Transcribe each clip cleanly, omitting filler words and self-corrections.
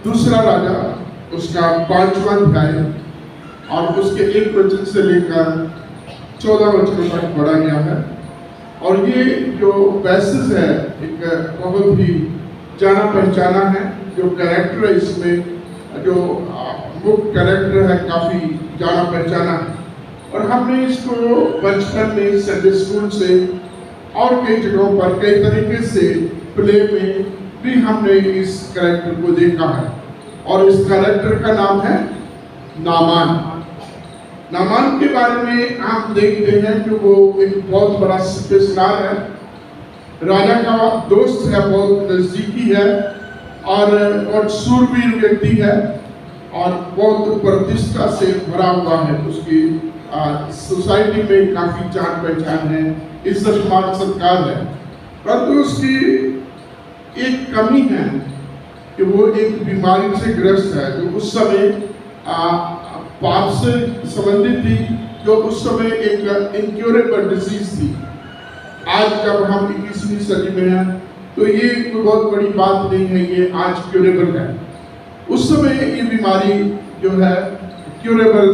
दूसरा राजा उसका 5वां अध्याय और उसके 1 वचन से लेकर 14 वचनों तक पढ़ा गया है। और ये जो पैसेज है एक बहुत ही जाना पहचाना है। जो कैरेक्टर है इसमें जो मुख्य कैरेक्टर है काफ़ी जाना पहचाना है। और हमने इसको बचपन में संडे स्कूल से और कई जगहों पर कई तरीके से प्ले में भी हमने इस कैरेक्टर को देखा है। और इस कैरेक्टर का नाम है नामान। नामान के बारे में हम देखते हैं कि वो एक बहुत बड़ा सिपहसालार है, राजा का दोस्त है, बहुत नज़दीकी है और सूरवीर व्यक्ति है और बहुत प्रतिष्ठा से भरा हुआ है। उसकी सोसाइटी में काफ़ी जान पहचान है, इज्जत मान सत्कार है। परंतु उसकी एक कमी है कि वो एक बीमारी से ग्रस्त है जो उस समय पाप से संबंधित थी, जो उस समय एक इनक्योरेबल डिजीज थी। आज जब हम 21वीं सदी में हैं तो ये कोई बहुत बड़ी बात नहीं है, ये आज क्यूरेबल है। उस समय ये बीमारी जो है क्यूरेबल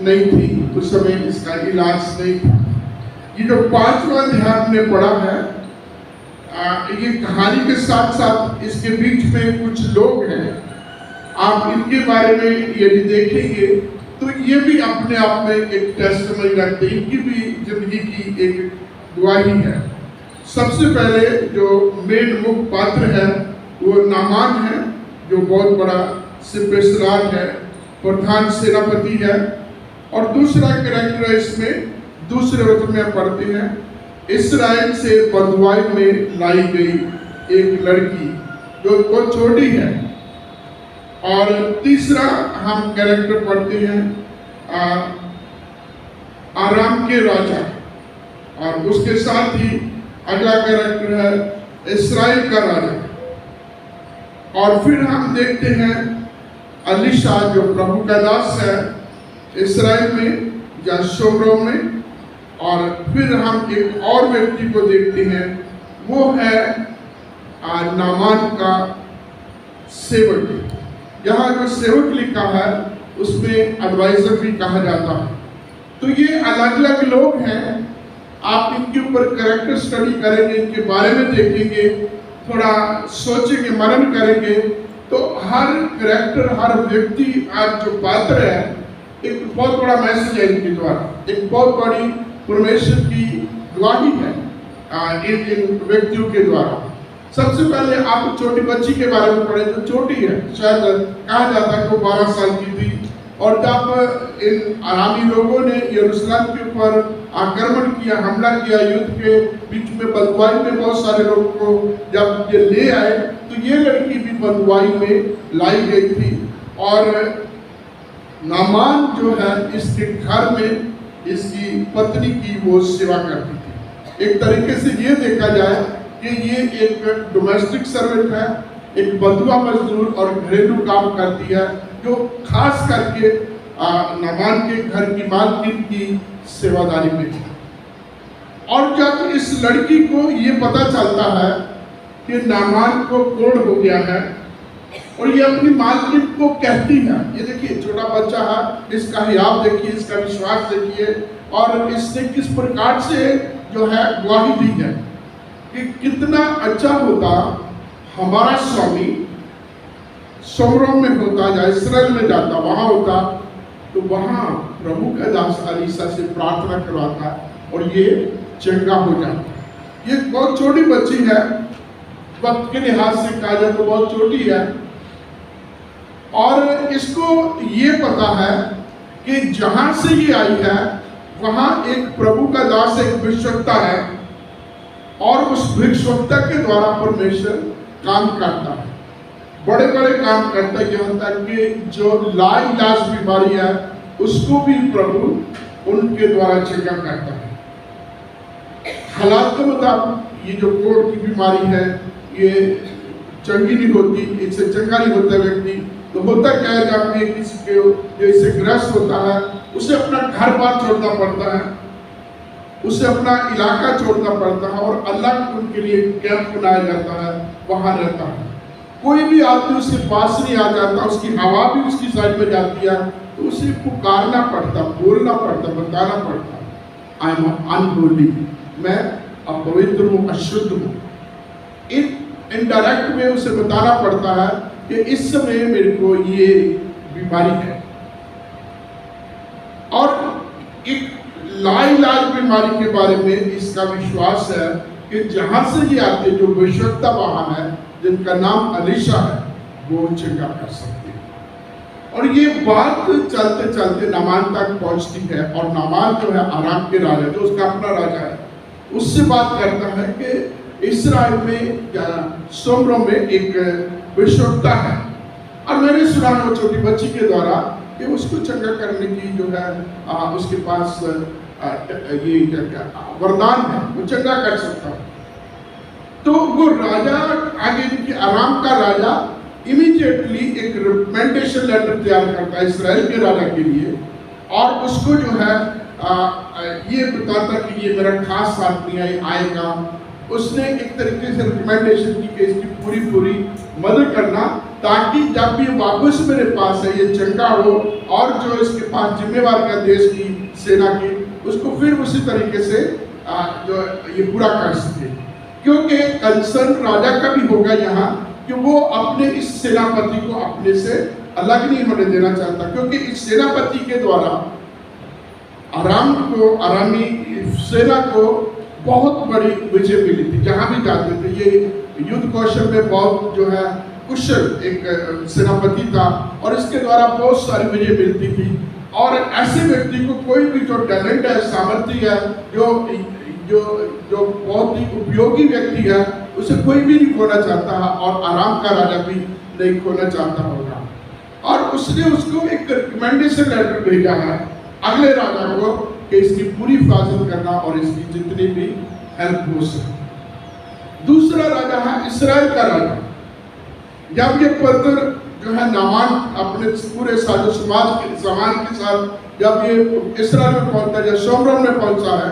नहीं थी, उस समय इसका इलाज नहीं था। ये जो 5वां अध्याय हमने पढ़ा है, ये कहानी के साथ साथ इसके बीच में कुछ लोग हैं, आप इनके बारे में यदि देखेंगे तो ये भी अपने आप में एक टेस्टमनी रखते हैं, इनकी भी जिंदगी की एक गवाही है। सबसे पहले जो मेन मुख्य पात्र है वो नामान है, जो बहुत बड़ा सिपहसालार है, प्रधान सेनापति है। और दूसरा कैरेक्टर है इसमें, दूसरे वचन में पढ़ते हैं, इस्राएल से बंधुआई में लाई गई एक लड़की जो बहुत छोटी है। और तीसरा हम कैरेक्टर पढ़ते हैं आराम के राजा, और उसके साथ ही अगला कैरेक्टर है इस्राएल का राजा। और फिर हम देखते हैं अलीशा जो प्रभु का दास है इस्राएल में या शोम्रोन में। और फिर हम एक और व्यक्ति को देखते हैं, वो है नामान का सेवक। यहाँ जो सेवक लिखा है उसमें एडवाइजर भी कहा जाता है। तो ये अलग अलग लोग हैं, आप इनके ऊपर कैरेक्टर स्टडी करेंगे, इनके बारे में देखेंगे, थोड़ा सोचेंगे, मनन करेंगे, तो हर कैरेक्टर, हर व्यक्ति, आज जो पात्र है, एक बहुत बड़ा मैसेज है इनके द्वारा, एक बहुत बड़ी परमेश्वर की गवाही है इन व्यक्तियों के द्वारा। सबसे पहले आप छोटी बच्ची के बारे में पढ़े, जो छोटी है, शायद कहा जाता है वो 12 साल की थी। और जब इन आरामी लोगों ने यरूशलेम के ऊपर आक्रमण किया, हमला किया, युद्ध के बीच में बंधुआई में बहुत सारे लोगों को जब ये ले आए, तो ये लड़की भी बंधुआई में लाई गई थी। और नामान जो है इसके घर में इसकी पत्नी की वो सेवा करती थी। एक तरीके से ये देखा जाए कि ये एक डोमेस्टिक सर्वेंट है, एक बंधुआ मजदूर और घरेलू काम करती है, जो खास करके नामान के घर की मालकिन की सेवादारी में थी। और जब इस लड़की को ये पता चलता है कि नामान को कोढ़ हो गया है, और ये अपनी मालकिन को कहती है, ये देखिए छोटा बच्चा है, इसका हियाव देखिए, इसका विश्वास देखिए, और इसने किस प्रकार से जो है गवाही दी है कि कितना अच्छा होता हमारा स्वामी शोम्रोन में होता या इस्राएल में जाता, वहाँ होता, तो वहाँ प्रभु का दास अलीशा से प्रार्थना करवाता और ये चंगा हो जाता। ये बहुत छोटी बच्ची है, वक्त के लिहाज से कहा जाए तो बहुत छोटी है, और इसको ये पता है कि जहां से ये आई है वहां एक प्रभु का दास, एक भिक्षुकता है, और उस भिक्षुकता के द्वारा परमेश्वर काम करता है, बड़े बड़े काम करता है। यहाँ तक कि जो लाइलाज बीमारी है उसको भी प्रभु उनके द्वारा चंगा करता है। हालात के मुताबिक ये जो कोढ़ की बीमारी है ये चंगी नहीं होती, इससे चंगा नहीं होता व्यक्ति। तो होता क्या है, जब ये किसी के जो इससे ग्रस्त होता है उसे अपना घर बार छोड़ना पड़ता है, उसे अपना इलाका छोड़ना पड़ता है, और अल्लाह उनके लिए कैंप बनाया जाता है, वहाँ रहता है। कोई भी आदमी उसके पास नहीं आ जाता, उसकी हवा भी उसकी साइड में जाती है, तो उसे पुकारना पड़ता, बोलना पड़ता, बताना पड़ता, आई एम अनहोली, मैं अपवित्र हूँ, अशुद्ध हूँ। इनडायरेक्ट में उसे बताना पड़ता है कि इस समय मेरे को ये बीमारी है। और एक लाइलाज बीमारी के बारे में इसका विश्वास है कि जहां से ये आते, जो विशुद्धता वहां है, जिनका नाम अलीशा है, वो चंगा कर सकते हैं। और ये बात चलते चलते नामान तक पहुंचती है, और नामान जो है आराम के राजा, जो उसका अपना राजा है, उससे बात करता है कि इस्राएल में या सोमरों में एक विशुद्धता है। और मैंने सुना वो छोटी बच्ची के द्वारा कि उसको चंगा करने की जो है उसके पास ये क्या वरदान है, वो चंगा कर सकता है। तो वो राजा आगे देखिए, आराम का राजा इमीडिएटली एक रिकमेंडेशन लेटर तैयार करता है इस्राएल के राजा के लिए, और उसको जो है ये बताता कि ये मेरा खास आदमी आएगा। उसने एक तरीके से रिकमेंडेशन की कि इसकी पूरी मदद करना, ताकि जब ये वापस मेरे पास है ये चंगा हो, और जो इसके पास जिम्मेवार है देश की सेना की, उसको फिर उसी तरीके से जो ये पूरा कर सके। क्योंकि कंसर्न राजा का भी होगा यहाँ कि वो अपने इस सेनापति को अपने से अलग नहीं होने देना चाहता, क्योंकि इस सेनापति के द्वारा आरामी सेना को बहुत बड़ी विजय मिली थी। जहां भी जाते थे, ये युद्ध कौशल में बहुत जो है कुशल एक सेनापति था, और इसके द्वारा बहुत सारी विजय मिलती थी। और ऐसे व्यक्ति को कोई भी जो टैलेंट है, सामर्थ्य है, जो बहुत ही उपयोगी व्यक्ति है, उसे कोई भी नहीं खोना चाहता है, और आराम का राजा भी नहीं खोना चाहता होगा। और उसने उसको एक रिकमेंडेशन लेटर भेजा है अगले राजा को कि इसकी पूरी हिफाजत करना और इसकी जितनी भी हेल्प हो सके। दूसरा राजा है इस्राएल का राजा। जब ये पत्र जो है नामान अपने पूरे साजो सामान के साथ जब ये इस्राएल में पहुंचता है, सोमरोन में पहुंचा है,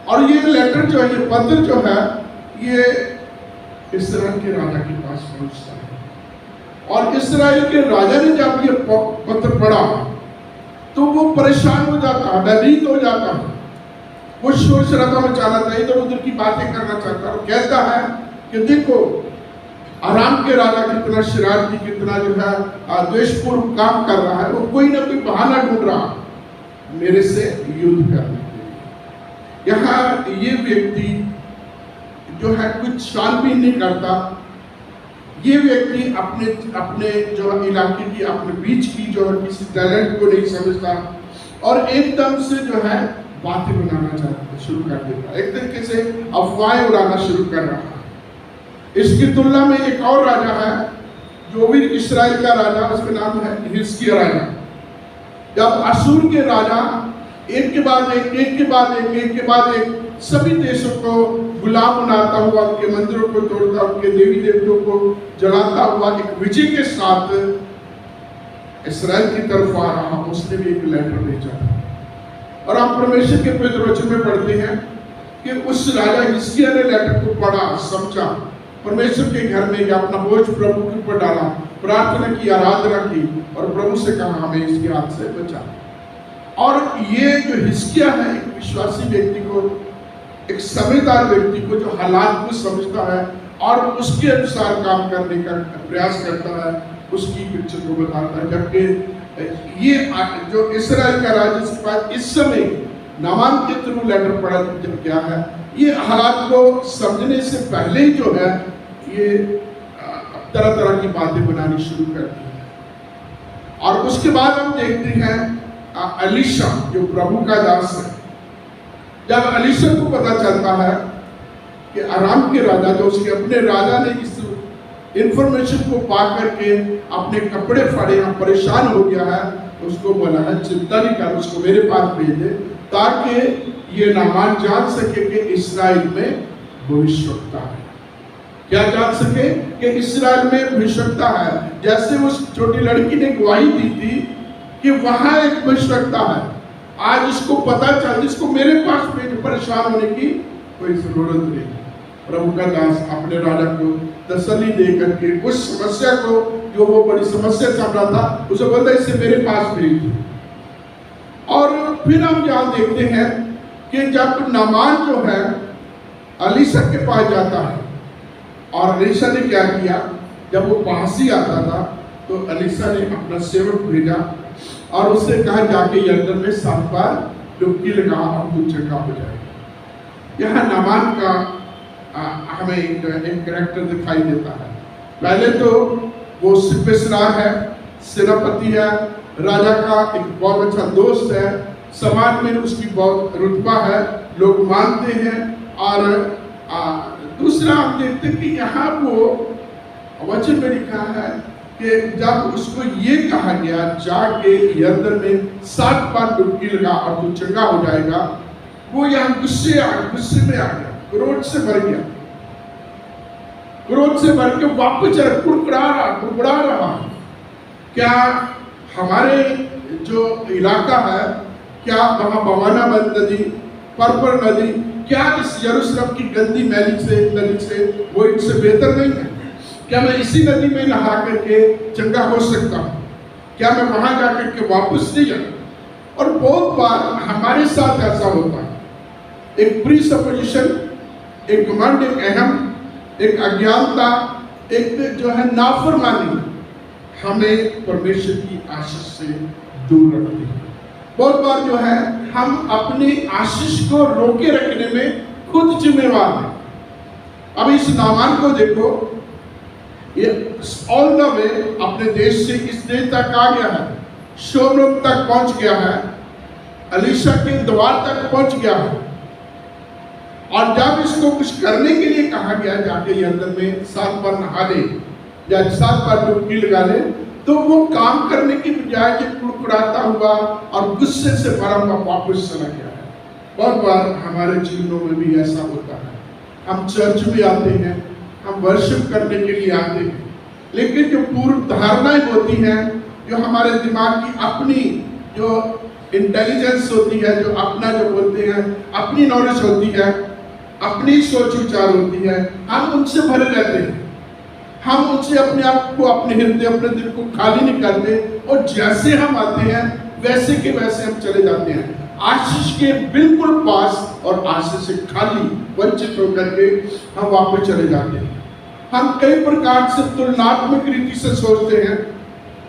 और ये लेटर जो है, ये पत्र जो है, ये इस्राएल के राजा के पास पहुंचता है। और इस्राएल के राजा ने जब ये पत्र पढ़ा तो वो परेशान हो जाता है, डरित हो जाता है। वो सोच रहा था, मैं चाहता था, इधर उधर की बातें करना चाहता है। कहता है कि देखो आराम के राजा कितना शरारती, कितना जो है द्वेषपूर्व काम कर रहा है, वो कोई ना कोई बहाना ढूंढ रहा मेरे से युद्ध करने के लिए। यहाँ ये व्यक्ति जो है कुछ छानबीन नहीं करता। ये व्यक्ति अपने जो इलाके की, अपने बीच की जो है किसी टैलेंट को नहीं समझता, और एकदम से जो है बातें बनाना चाहता शुरू कर देता, एक तरीके से अफवाहें उड़ाना शुरू कर रहा है। इसकी तुलना में एक और राजा है जो भी इस्राएल का राजा, उसका नाम है हिजकिय्याह राजा। जब अशूर के राजा एक के बाद एक सभी देशों को गुलाम बनाता हुआ, उनके मंदिरों को तोड़ता, उनके देवी देवताओं को जलाता हुआ एक विजय के साथ इस्राएल की तरफ आ रहा, उसने भी एक लेटर भेजा। और आप परमेश्वर के पवित्र वचन में पढ़ते हैं कि उस राजा हिजकिय्याह ने लेटर को पढ़ा, समझा, परमेश्वर के घर में गया, अपना बोझ प्रभु के ऊपर डाला, प्रार्थना की, आराधना की, और प्रभु से कहा हमें इसके हाथ से बचा। और ये जो हिजकिय्याह है, एक विश्वासी व्यक्ति को, एक समझदार व्यक्ति को, जो हालात को समझता है और उसके अनुसार काम करने का प्रयास करता है, उसकी पिक्चर को बताता है। जबकि ये जो इस्राएल का राजा इसके पास इस समय नामान के थ्रू लेटर पढ़ा जब क्या है, ये हालात को समझने से पहले ही जो है ये तरह तरह की बातें बनानी शुरू कर दी है। और उसके बाद हम देखते हैं अलीशा जो प्रभु का दास है। जब अलीशा को पता चलता है कि आराम के राजा, जो उसके अपने राजा ने इस इंफॉर्मेशन को पा करके अपने कपड़े फाड़े, परेशान हो गया है, तो उसको बोला है चिंता नहीं कर, उसको मेरे पास भेज दे, ताकि ये नामान जान सके कि इस्राएल में भविष्यवक्ता है। क्या जान सके कि इस्राएल में भविष्यवक्ता है। जैसे उस छोटी लड़की ने गवाही दी थी कि वहां एक भविष्यवक्ता है, आज इसको पता चल, जिसको मेरे पास परेशान होने की कोई जरूरत नहीं। प्रभु का दास अपने राजा को तसल्ली दे करके उस समस्या को, जो वो बड़ी समस्या चल रहा था, उसे बोलता इसे मेरे पास भेज दो। और फिर हम यहाँ देखते हैं कि जब नामान जो है अलीशा के पास जाता है, और अलीशा ने क्या किया, जब वो पास ही आता था तो अलीशा ने अपना सेवक भेजा और उससे कहा जाके यरदन में 7 बार डुबकी लगा और तू चंगा हो जाएगा। यहाँ नामान का हमें एक कैरेक्टर दिखाई देता है। पहले तो वो सिपहसालार है, सेनापति है, राजा का एक बहुत अच्छा दोस्त है, समाज में उसकी बहुत रुतबा है, लोग मानते हैं। और दूसरा हम देखते हैं कि यहाँ वो वचन में लिखा है कि जब उसको ये कहा गया जाके यरदन में 7 बार डुबकी लगा और तू चंगा हो जाएगा, वो यहाँ गुस्से में आ गया, क्रोध से भर गया, क्रोध से भर के वापस कुड़कुड़ा रहा। क्या हमारे जो इलाका है, क्या वहां बवाना नदी, पर्पल नदी, क्या इस यरूशलेम की गंदी नदी से वो इनसे बेहतर नहीं है? क्या मैं इसी नदी में नहा करके चंगा हो सकता हूँ? क्या मैं वहां जाकर के वापस नहीं जाऊँ? और बहुत बार हमारे साथ ऐसा होता है, एक प्री सपोजिशन, एक घमंड, एक अहम, एक अज्ञानता, एक जो है नाफरमानी हमें परमेश्वर की आशीष से दूर रखती है। बहुत बार जो है हम अपनी आशीष को रोके रखने में खुद जिम्मेवार हैं। अब इस नामान को देखो, ये ऑल द वे अपने देश से इस देश तक आ गया है, शोमरोन तक पहुंच गया है, अलीशा के द्वार तक पहुंच गया है। और जब इसको कुछ करने के लिए कहा गया जाके यरदन में 7 बार नहा ले या 7 बार डुबकी लगा ले, तो वो काम करने की बजाय जो कुड़कुड़ाता हुआ और गुस्से से भरा हुआ वापस चला गया है। बहुत बार हमारे जीवनों में भी ऐसा होता है। हम चर्च में आते हैं, हम वर्शिप करने के लिए आते हैं, लेकिन जो पूर्व धारणाएं होती हैं, जो हमारे दिमाग की अपनी जो इंटेलिजेंस होती है, जो अपना जो बोलते हैं अपनी नॉलेज होती है, अपनी सोच विचार होती है, हम उनसे भरे रहते हैं। हम उनसे अपने आप को, अपने हृदय, अपने दिल को खाली नहीं करते, और जैसे हम आते हैं वैसे के वैसे हम चले जाते हैं, आशीष के बिल्कुल पास, और आशीष से खाली वंचित होकर के हम वापस चले जाते हैं। हम कई प्रकार से तुलनात्मक रीति से सोचते हैं,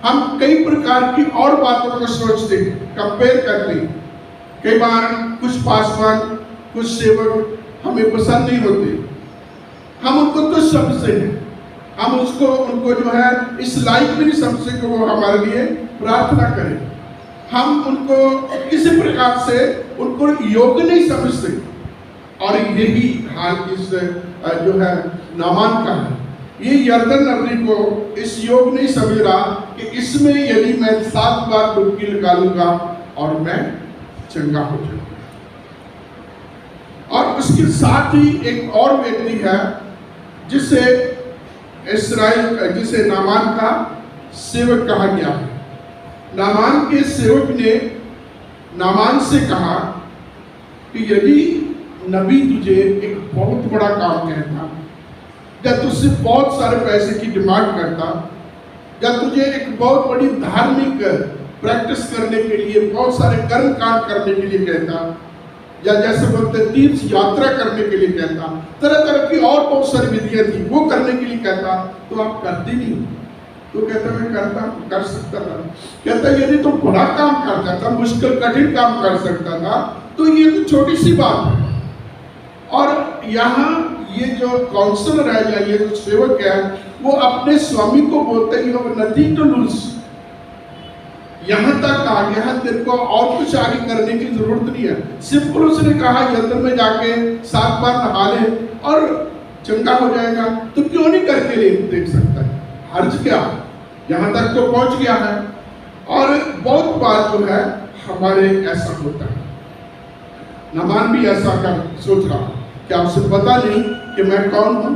हम कई प्रकार की और बातों को सोचते हैं, कंपेयर करते हैं। कई बार कुछ पासवान, कुछ सेवक हमें पसंद नहीं होते, हम उनको तुच्छ समझते हैं, हम उनको जो है इस लायक भी नहीं समझते कि वो हमारे लिए प्रार्थना करें। हम उनको किसी प्रकार से उनको योग्य नहीं समझते, और यही हाल इस जो है नामान का है। ये यरदन नगरी को इस योग नहीं समझ रहा कि इसमें यदि मैं 7 बार डुबकी लगा लूंगा और मैं चंगा हो जाऊंगा। और उसके साथ ही एक और व्यक्ति है जिसे नामान का सेवक कहा गया है। नामान के सेवक ने नामान से कहा कि यदि नबी तुझे एक बहुत बड़ा काम कहता, या तुझसे बहुत सारे पैसे की डिमांड करता, या तुझे एक बहुत बड़ी धार्मिक प्रैक्टिस करने के लिए, बहुत सारे कर्म कांड करने के लिए कहता, या जैसे बोलते तीर्थ यात्रा करने के लिए कहता, तरह तरह की और बहुत सारी विधियां थी, वो करने के लिए कहता, तो आप करते नहीं। तो कहता मैं करता, कर सकता था। कहता यदि तो बड़ा काम करता था, मुश्किल कठिन काम कर सकता था, तो ये तो छोटी सी बात है। और यहाँ ये जो काउंसलर है या ये जो सेवक है, वो अपने स्वामी को बोलते हैं you have nothing to lose. यहाँ तक आ गया है, तेरे को और कुछ आगे करने की जरूरत नहीं है। सिंपल उसने कहा यरदन में जाके 7 बार नहा ले और चंगा हो जाएगा, तो क्यों नहीं करके ले देख सकता है, हर्ज क्या? यहाँ तक तो पहुंच गया है। और बहुत बार जो है हमारे ऐसा होता है। नामान भी ऐसा कर सोच रहा, क्या उसे पता नहीं कि मैं कौन हूँ?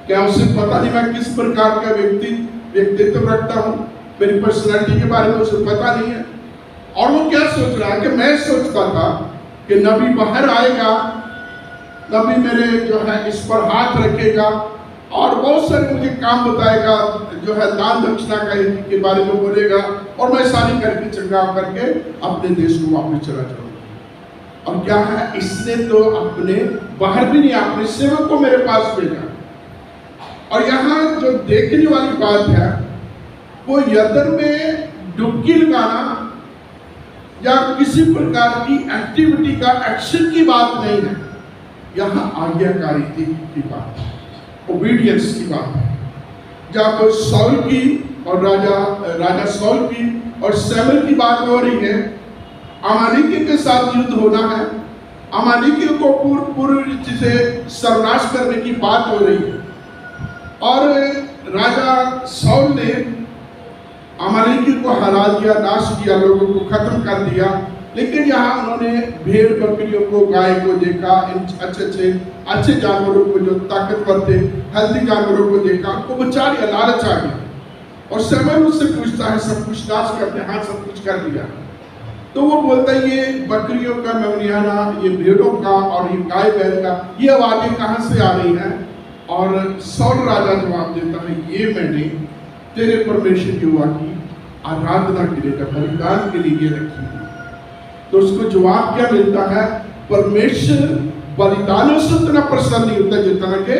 क्या उसे पता नहीं मैं किस प्रकार का व्यक्तित्व रखता हूँ? मेरी पर्सनैलिटी के बारे में उसे पता नहीं है। और वो क्या सोच रहा है कि मैं सोचता था कि नबी बाहर आएगा नबी मेरे जो है इस पर हाथ रखेगा और बहुत सारे मुझे काम बताएगा, जो है दान दक्षिणा के बारे में बोलेगा, और मैं सारी करके चंगा करके अपने देश को वापस चला जाऊंगा। और क्या है, इसने तो अपने बाहर भी नहीं, अपने सेवक को मेरे पास भेजा। और यहाँ जो देखने वाली बात है, वो यर्दन में डुबकी लगाना या किसी प्रकार की एक्टिविटी का एक्शन की बात नहीं है, यहाँ आज्ञाकारिता की बात है, ओबीडियंस की बात है। जब सौल की और राजा सौल की और सैमुएल की बात हो रही है, अमालेकियों के साथ युद्ध होना है, अमालेकियों को पूरी रीति से सर्वनाश करने की बात हो रही है। और राजा सौल ने अमालेकियों को हरा दिया, नाश किया, लोगों को खत्म कर दिया। लेकिन यहाँ उन्होंने भेड़ बकरियों को, गाय को देखा, इन अच्छे जानवरों को जो ताकतवर थे, हेल्दी जानवरों को देखा, उनको बचा लिया, लालच आ गया। और सैमुएल उससे पूछता है, सब कुछ नाश करते, हाँ सब कुछ कर दिया। तो वो बोलता है, ये बकरियों का मेमनियाना, ये भेड़ों का और ये गाय बैल का, ये आवाजें कहाँ से आ रही हैं? और सौल राजा जवाब देता है, ये मैंने तेरे परमेश्वर यहोवा की आराधना के लिए, बलिदान के लिए रखी है। तो उसको जवाब क्या मिलता है? परमेश्वर बलिदानों से उतना प्रसन्न नहीं होता जितना के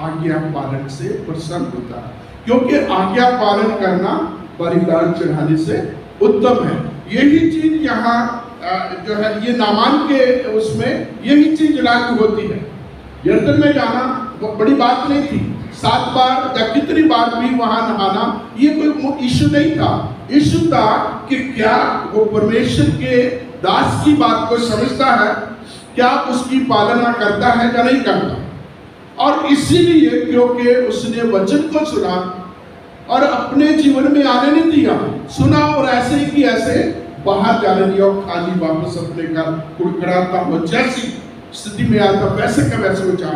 आज्ञा पालन से प्रसन्न होता है, क्योंकि आज्ञा पालन करना बलिदान चढ़ाने से उत्तम है। यही चीज यहाँ जो है, ये नामान के उसमें यही चीज लागू होती है। यर्दन में जाना बड़ी बात नहीं थी, 7 बार या कितनी बार भी वहां नहाना, ये कोई इश्यू नहीं था। इश्यू था कि क्या वो परमेश्वर के दास की बात को समझता है, क्या उसकी पालना करता है या नहीं करता। और इसीलिए क्योंकि उसने वचन को सुना और अपने जीवन में आने नहीं दिया, सुना और ऐसे ही कि ऐसे बाहर जाने दिया और खाली वापस अपने घर कुड़कुड़ाता हुआ जैसी स्थिति में आता वैसे का वैसे हो जा।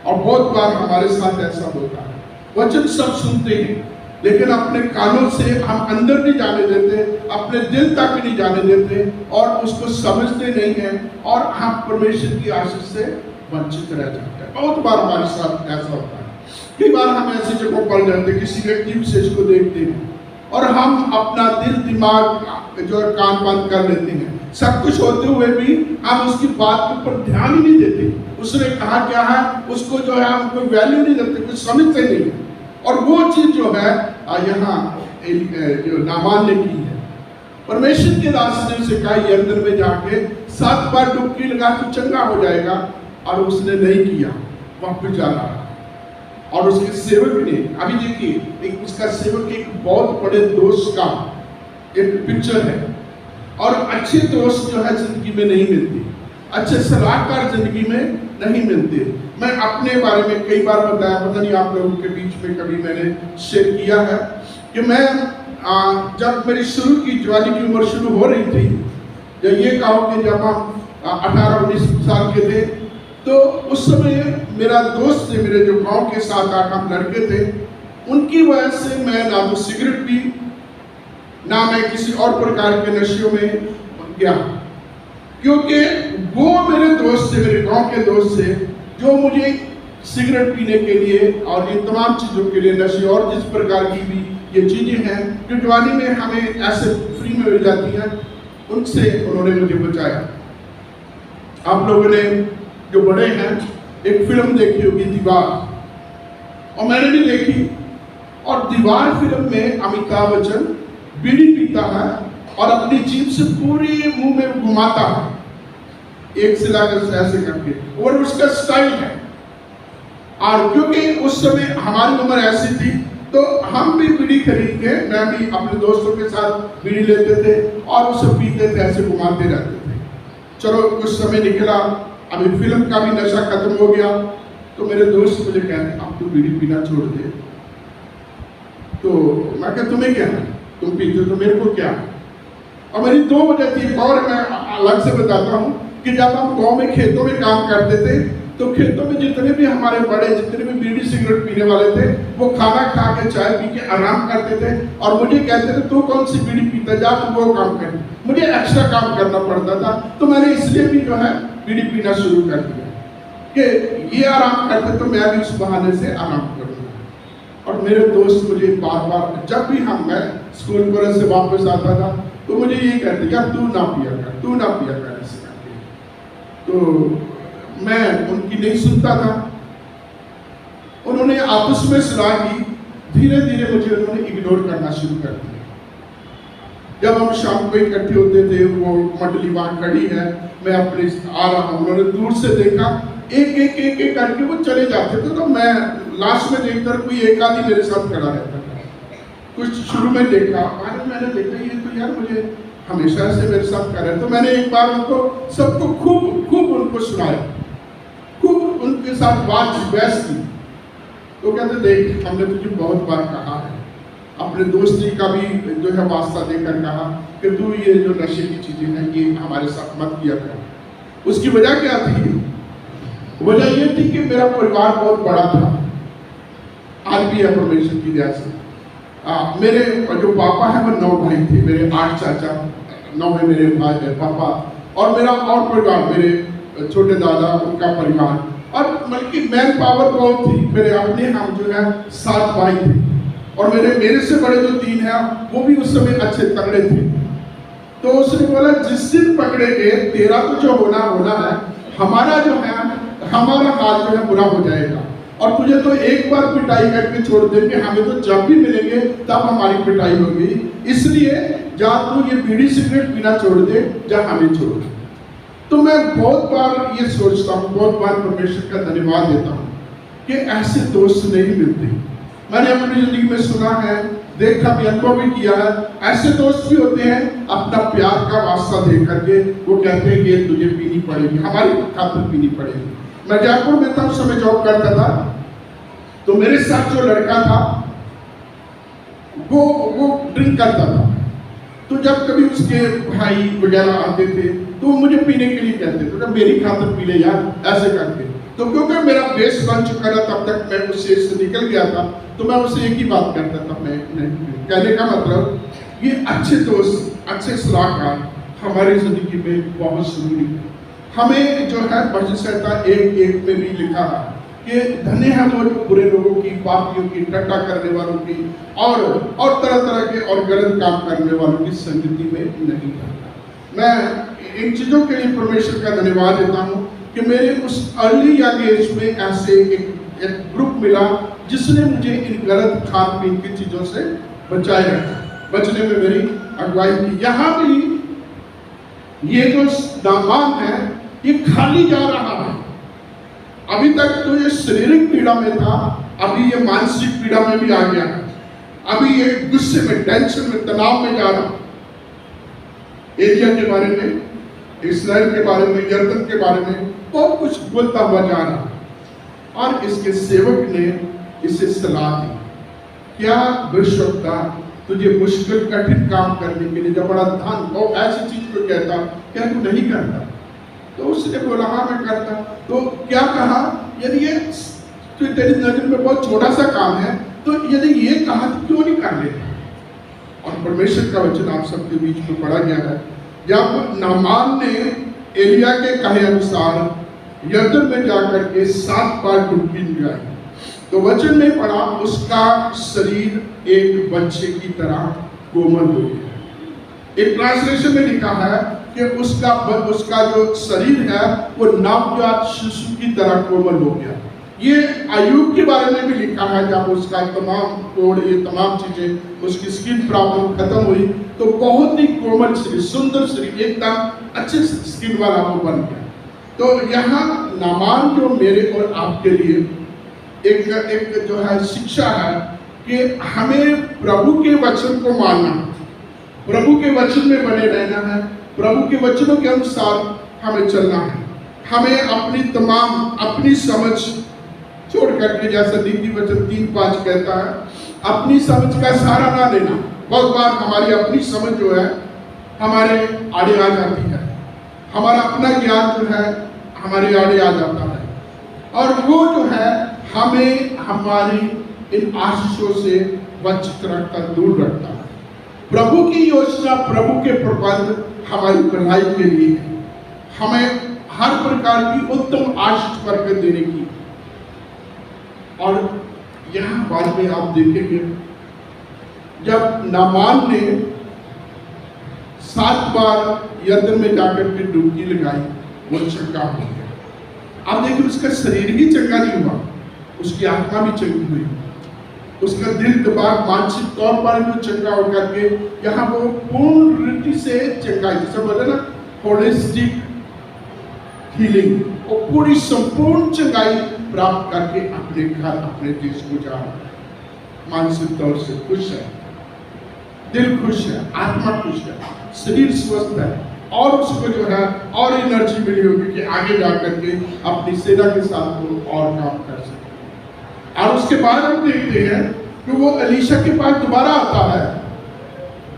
और बहुत बार हमारे साथ ऐसा होता है, वचन सब सुनते हैं लेकिन अपने कानों से हम अंदर नहीं जाने देते, अपने दिल तक नहीं जाने देते और उसको समझते नहीं हैं और हम परमेश्वर की आशीष से वंचित रह जाते हैं। बहुत बार हमारे साथ ऐसा होता है। कई बार हम ऐसी जगहों पर जाते हैं, किसी व्यक्ति विशेष को देखते हैं और हम अपना दिल दिमाग जो है कान बंद कर लेते हैं। सब कुछ होते हुए भी हम उसकी बात के ऊपर ध्यान ही नहीं देते। उसने कहा क्या है, उसको जो है हम कोई वैल्यू नहीं देते, कुछ समझते नहीं। और वो चीज जो है यहाँ जो नामान ने की है, परमेश्वर के दास ने उसे कहा यर्दन में जाके 7 बार डुबकी लगा तो चंगा हो जाएगा, और उसने नहीं किया, वापस जा रहा। और उसके सेवक ने, अभी देखिए एक उसका सेवक एक बहुत बड़े दोस्त का एक पिक्चर है। और अच्छे दोस्त जो है जिंदगी में नहीं मिलते, अच्छे सलाहकार जिंदगी में नहीं मिलते। मैं अपने बारे में कई बार बताया, पता नहीं आप लोगों के बीच में कभी मैंने शेयर किया है कि मैं जब मेरी शुरू की जवानी की उम्र शुरू हो रही थी, जब ये कहो कि जब हम 18-19 साल के थे, तो उस समय मेरा दोस्त थे, मेरे जो गांव के 7-8 हम लड़के थे, उनकी वजह से मैं ना तो सिगरेट पी, ना मैं किसी और प्रकार के नशे में गया, क्योंकि वो मेरे दोस्त थे, मेरे गांव के दोस्त थे, जो मुझे सिगरेट पीने के लिए और इन तमाम चीज़ों के लिए, नशे और जिस प्रकार की भी ये चीज़ें हैं जो जवानी में हमें ऐसे फ्री में मिल जाती हैं, उनसे उन्होंने मुझे बचाया। आप लोगों ने जो बड़े हैं एक फिल्म देखी होगी दीवार, और मैंने भी देखी। और दीवार फिल्म में अमिताभ बच्चन बीड़ी पीता है और अपनी जीभ से पूरी मुंह में घुमाता है, एक से लाकर ऐसे करके, और उसका स्टाइल है। और क्योंकि उस समय हमारी उम्र ऐसी थी, तो हम भी बीड़ी खरीद के, मैं भी अपने दोस्तों के साथ बीड़ी लेते थे और उसे पीते थे, ऐसे घुमाते रहते थे। चलो कुछ समय निकला, अभी फिल्म का भी नशा खत्म हो गया, तो मेरे दोस्त मुझे कहते अब तू बीड़ी पीना छोड़ दे। तो मैं कहता तुम्हें क्या है, तुम पीते तो मेरे को क्या। और मेरी 2 वजह थी, और मैं अलग से बताता हूँ कि जब हम गांव में खेतों में काम करते थे, तो खेतों में जितने भी हमारे बड़े, जितने भी बीड़ी सिगरेट पीने वाले थे, वो खाना खा के चाय पी के आराम करते थे और मुझे कहते थे तू कौन सी बीड़ी पीता, जा तू वो काम कर। मुझे एक्स्ट्रा काम करना पड़ता था, तो मैंने इसलिए भी जो है बीड़ी पीना शुरू कर दिया। कि ये आराम करते तो मैं भी उस बहाने से आराम करूँगा। और मेरे दोस्त मुझे बार बार, जब भी मैं स्कूल कॉलेज से वापस आता था तो मुझे ये कहते, यार तू ना पिया कर ऐसे करके। तो मैं उनकी नहीं सुनता था। उन्होंने आपस में सलाह की, धीरे धीरे मुझे उन्होंने इग्नोर करना शुरू कर दिया। जब हम शाम को इकट्ठे होते थे, वो मंडली वहां खड़ी है, मैं अपने आ रहा हूँ, उन्होंने दूर से देखा, एक करके वो चले जाते थे। तो मैं लास्ट में देखकर कोई एक आदमी मेरे साथ खड़ा रहता था। कुछ शुरू में देखा, बाद मैंने देखा ये तो यार मुझे हमेशा से मेरे साथ कर रहे हैं। तो मैंने एक बार उनको सबको खूब उनको सुनाया, खूब उनके साथ बहस की। तो कहते देख, हमने तुझे बहुत बार कहा है, अपने दोस्ती का भी जो है वास्ता देकर कहा कि तू ये जो नशे की चीजें हैं ये हमारे साथ मत किया कर। उसकी वजह क्या थी? वजह ये थी कि मेरा परिवार बहुत बड़ा था, आज भी है परमेश्वर की दया से। मेरे जो पापा है वो 9 भाई थे, मेरे 8 चाचा, 9 में मेरे भाई पापा, और मेरा और परिवार, मेरे छोटे दादा, उनका परिवार, और बल्कि मैन पावर बहुत थी। मेरे अपने हम जो है 7 भाई थे, और मेरे से बड़े जो 3 हैं वो भी उस समय अच्छे तगड़े थे। तो उसने बोला जिस दिन पकड़ेंगे तेरा तो जो होना है, हमारा जो है हमारा हाल जो है बुरा हो जाएगा, और तुझे तो एक बार पिटाई करके छोड़ देंगे, हमें तो जब भी मिलेंगे तब हमारी पिटाई होगी, इसलिए जा तू ये बीड़ी सिगरेट पीना छोड़ दे, जा हमें छोड़ दे। तो मैं बहुत बार ये सोचता हूँ, बहुत बार परमेश्वर का धन्यवाद देता हूँ कि ऐसे दोस्त नहीं मिलते। मैंने अपनी जिंदगी में सुना है, देखा भी, अनुभव भी किया है। ऐसे दोस्त भी होते हैं अपना प्यार का वास्ता दे करके वो कहते हैं ये तुझे पीनी पड़ेगी, हमारी खातिर पीनी पड़ेगी। मैं जयपुर में था, उस समय जॉब करता था, तो मेरे साथ जो लड़का था वो ड्रिंक करता था। तो जब कभी उसके भाई वगैरह आते थे तो मुझे पीने के लिए कहते थे, तो मेरी खातिर पी ले यार, ऐसे करके। तो क्योंकि मेरा बेस बन चुका था, तब तक मैं उससे निकल गया था, तो मैं उससे एक ही बात करता था, मैं नहीं। कहने का मतलब ये अच्छे दोस्त, अच्छे सलाहकार हमारी जिंदगी में बहुत जरूरी है। हमें जो है भजन संहिता 1:1 में भी लिखा है कि धन्य है वो बुरे लोगों की, पापियों की, ठट्ठा करने वालों की और तरह तरह के और गलत काम करने वालों की संगति में नहीं करता। मैं इन चीज़ों के लिए परमेश्वर का धन्यवाद देता हूँ कि मेरे उस अर्ली यंग एज में ऐसे एक ग्रुप मिला जिसने मुझे इन गलत खान पीन की चीज़ों से बचाए रखा, बचने में मेरी अगुवाई की। यहाँ भी ये जो दामान है ये खाली जा रहा है। अभी तक तो ये शारीरिक पीड़ा में था, अभी ये मानसिक पीड़ा में भी आ गया है। अभी ये गुस्से में, टेंशन में, तनाव में जा रहा। एलिया के बारे में, इस्राएल के बारे में, यरदन के बारे में बहुत कुछ बोलता हुआ जा रहा। और इसके सेवक ने इसे सलाह दी, क्या विश्वता तुझे मुश्किल कठिन काम करने के लिए जब बड़ा धन वो ऐसी चीज को कहता, क्या तू नहीं करता? तो उसने बोला हाँ मैं करता। तो क्या कहा, यदि ये तो तेरी नजर में बहुत छोटा सा काम है, तो यदि ये कहा तो क्यों नहीं कर लेता? और परमेश्वर का वचन आप सबके बीच में पढ़ा गया है। जब नामान ने एलिया के कहे अनुसार यरदन में जाकर के 7 बार डुबकी लगाई, तो वचन में पढ़ा उसका शरीर एक बच्चे की तरह कोमल हो गया। एक ट्रांसलेशन में लिखा है कि उसका जो शरीर है वो नवजात शिशु की तरह कोमल हो गया। ये अय्यूब के बारे में भी लिखा है, जब उसका तमाम कोड़, ये तमाम चीजें, उसकी स्किन प्रॉब्लम खत्म हुई तो बहुत ही कोमल शरीर, सुंदर शरीर, एकदम अच्छे स्किन वाला वो बन गया। तो यहाँ नामान जो मेरे और आपके लिए एक जो है शिक्षा है कि हमें प्रभु के वचन को मानना, प्रभु के वचन में बने रहना है, प्रभु के वचनों के अनुसार हमें चलना है। हमें अपनी समझ छोड़ करके, जैसा नीति वचन 3:5 कहता है, अपनी समझ का सहारा ना लेना। बहुत बार हमारी अपनी समझ जो है हमारे आड़े आ जाती है, हमारा अपना ज्ञान जो है हमारे आड़े आ जाता है, और वो जो है हमें हमारी इन आशीषों से वंचित रखता, दूर रखता है। प्रभु की योजना, प्रभु के प्रबंध हमारी भलाई के लिए है। हर प्रकार की उत्तम आशीष बरकत देने की। और यहाँ बाद में आप देखेंगे जब नामान ने 7 बार यर्दन में जाकर के डुबकी लगाई, वो चंगा हो गया। आप देखिए उसका शरीर ही चंगा नहीं हुआ, उसकी आत्मा भी चंगी हुई, उसका दिल दिमाग मानसिक तौर पर भी चंगा होकर के यहाँ वो पूर्ण रीति से चंगा, जैसे बोले ना होलिस्टिक हीलिंग, और पूरी संपूर्ण चंगाई प्राप्त करके अपने घर अपने देश को जा रहा है। मानसिक तौर से खुश है, दिल खुश है, आत्मा खुश है, शरीर स्वस्थ है, और उसको जो है और एनर्जी मिली होगी कि आगे जाकर के अपनी सेना के साथ वो और काम कर सके। और उसके बाद हम देखते हैं कि वो एलीशा के पास दोबारा आता है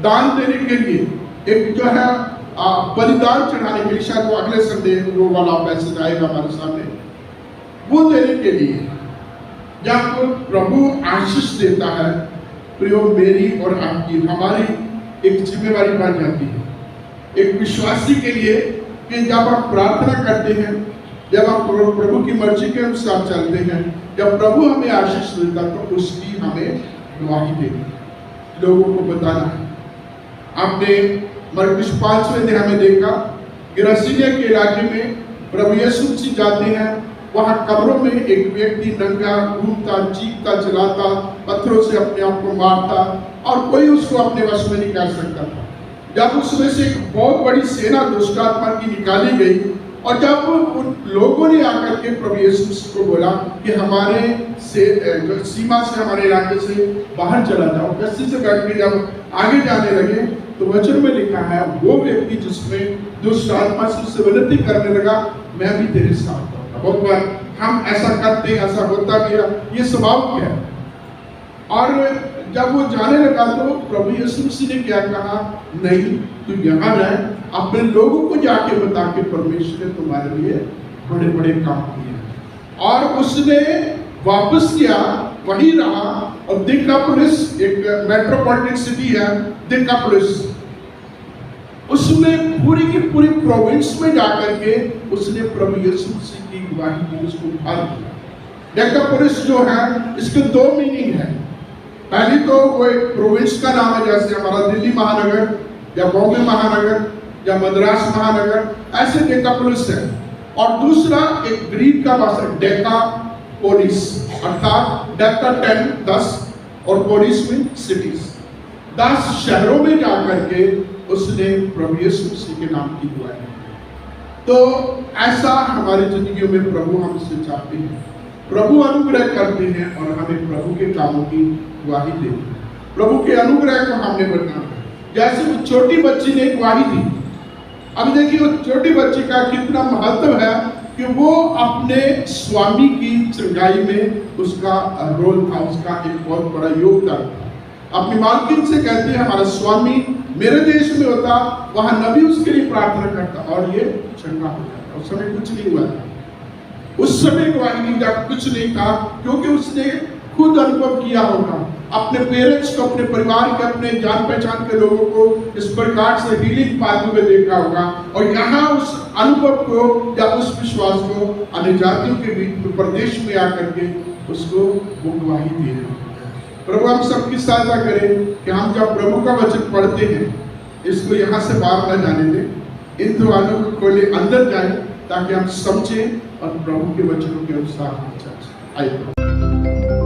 दान देने के लिए, एक जो है बलिदान चढ़ाने के लिए, शायद वो अगले संडे वो वाला मैसेज आएगा हमारे सामने, वो देने के लिए जहाँ को प्रभु आशीष देता है। प्रियो मेरी और आपकी हमारी एक जिम्मेवारी बन जाती है एक विश्वासी के लिए कि जब आप प्रार्थना करते हैं, जब आप प्रभु की मर्जी के अनुसार चलते हैं, जब प्रभु हमें आशीष देता तो उसकी हमें गवाही देनी, लोगों को बताना है। आपने मरकुस 5वें अध्याय में देखा गिरासिनिया के इलाके में प्रभु यीशु मसीह जाते हैं, वहां कब्रों में एक व्यक्ति नंगा घूमता, चीखता, चलाता, पत्थरों से अपने आप को मारता, और कोई उसको अपने वश में नहीं कर सकता था। जब उसमें से एक बहुत बड़ी सेना दुष्टात्मा की निकाली गई, और जब उन लोगों ने आकर के प्रभु यीशु मसीह को बोला कि हमारे से जो सीमा से, हमारे इलाके से बाहर चला जाओ, कस्सी से बैठ के जब आगे जाने लगे तो वचन में लिखा है वो व्यक्ति जिसमें दुष्ट आत्मा से विनती करने लगा, मैं भी तेरे साथ हूँ। बहुत बार हम ऐसा करते हैं, ऐसा होता भी है, ये स्वभाव है। और जब वो जाने लगा तो प्रभु यीशु मसीह ने क्या कहा, नहीं तू यहाँ रह, अपने लोगों को जाके बता के परमेश्वर ने तुम्हारे लिए बड़े बड़े काम किए। और उसने वापस किया, वहीं रहा, और दिकापुलिस एक मेट्रोपॉलिटन सिटी है दिकापुलिस, उसमें पूरी की पूरी प्रोविंस में जाकर के उसने प्रभु यीशु मसीह की गवाही दी, उसको उद्धार किया। दिकापुलिस जो है इसके 2 मीनिंग है। पहली तो वो एक प्रोविंस का नाम है, जैसे हमारा दिल्ली महानगर या बॉम्बे महानगर या मद्रास महानगर, ऐसे डेकापोलिस है। और दूसरा एक ग्रीक का भाषा डेकापोलिस, अर्थात डेका 10 और पोलिस में सिटीज, 10 शहरों में जाकर के उसने प्रभु यीशु मसीह के नाम की गवाही दी। तो ऐसा हमारी जिंदगियों में प्रभु हमसे चाहते हैं, प्रभु अनुग्रह करते हैं और हमें प्रभु के कामों की गवाही देते हैं। प्रभु के अनुग्रह को हमने बनना है। जैसे वो छोटी बच्ची ने गवाही दी, अब देखिए वो छोटी बच्ची का कितना महत्व है कि वो अपने स्वामी की चंगाई में उसका रोल था, उसका एक बहुत बड़ा योगदान था। अपनी मालकिन से कहते हैं हमारा स्वामी मेरे देश में होता, वहां नबी उसके लिए प्रार्थना करता और ये चंगा हो जाता। उस समय कुछ नहीं हुआ था, उस समय गवाही नहीं, जब कुछ नहीं था, क्योंकि उसने खुद अनुभव किया होगा, अपने पेरेंट्स को, अपने परिवार के, अपने जान पहचान के लोगों को इस प्रकार से हीलिंग पाते हुए देखा होगा। और यहाँ उस अनुभव को या उस विश्वास को अन्य जातियों के बीच प्रदेश में आकर के उसको वो गवाही दे रहे हैं। प्रभु हम सबकी सहायता करें कि हम जब प्रभु का वचन पढ़ते हैं इसको यहाँ से बाहर न जाने दें, इन द्वारों को खोले अंदर जाए ताकि हम समझें और प्रभु के वचनों के अनुसार हम चलें। आइए।